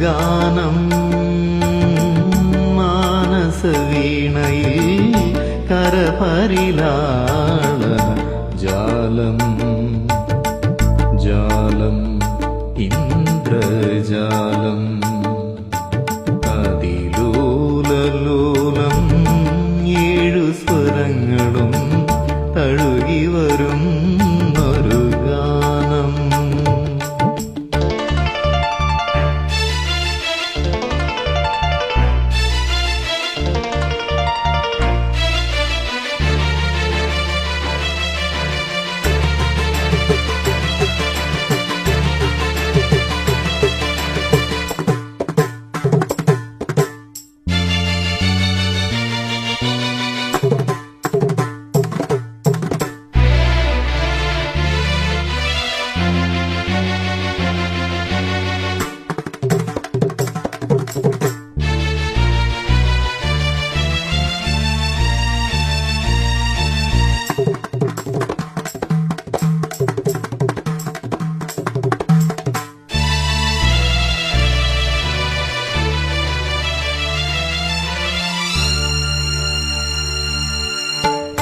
ഗാനം മാനസവീണയിൽ കരപരിലാളന ജാലം ജാലം ഇന്ദ്രജാലം അതിലോലലോലം ഏഴു സ്വരങ്ങളും തഴുകി വരും ഒരു ഗാനം.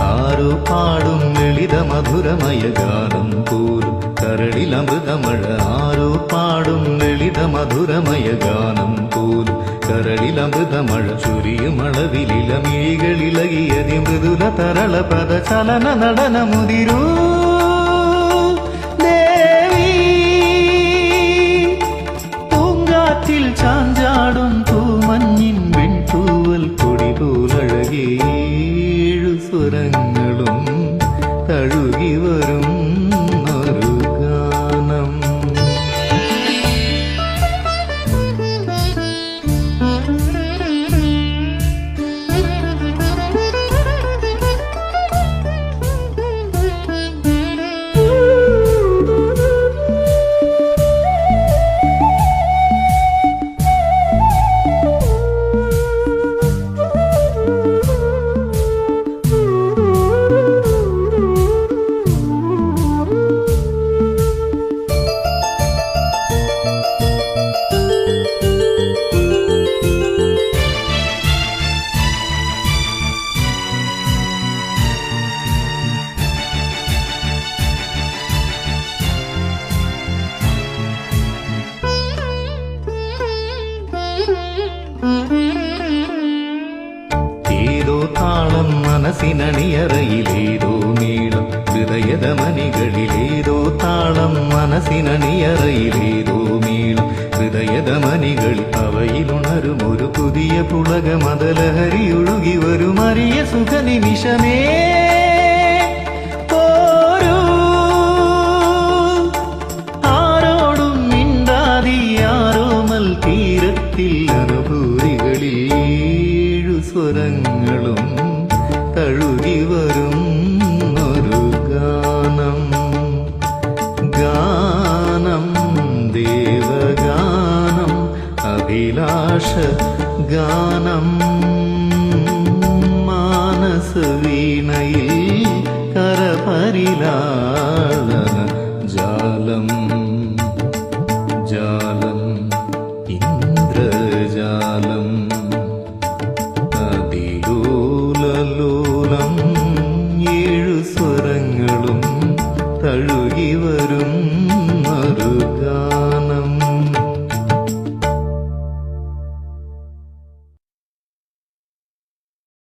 ആരോ പാടും ലളിത മധുരമയ ഗാനം പോലും കരളിലമൃതമഴ. ആരോ പാടും ലളിത മധുരമയ ഗാനം പോലും കരളിലമൃതമഴ. ചുരിയുമളവിലിളമിഴികളിളകിയതി മൃദുല തരള പദ ചലന നടനമുതിരൂ ദേവി. പൂങ്കാറ്റിൽ ചാഞ്ചാടും പൂമഞ്ഞിൻ വെൺതൂവൽ കൊടി പോലഴകേഴു സ്വരങ്ങളും തഴുകി വരും ഒരു ഗാനം. ഏതോ താളം മനസ്സിനണിയറയിലേതോ നീളം ഹൃദയധമനികളിലേതോ താളം മനസ്സിനണിയറയിലേതോ നീളം ഹൃദയധമനികൾ. അവയിലുണരും ഒരു പുതിയ പുളക മദലഹരി ഒഴുകി വരും അരിയ സുഖനിമിഷമേ. ആരോടും മിണ്ടാതി ആരോമൽ തീരത്തിൽ അനുഭൂതികളിൽ സ്വരങ്ങളും തഴുകി വരും ഒരു ഗാനം. ഗാനം ദേവഗാനം അഭിലാഷ ഗാനം മാനസവീണയിൽ കരപരിലാളന ജാലം.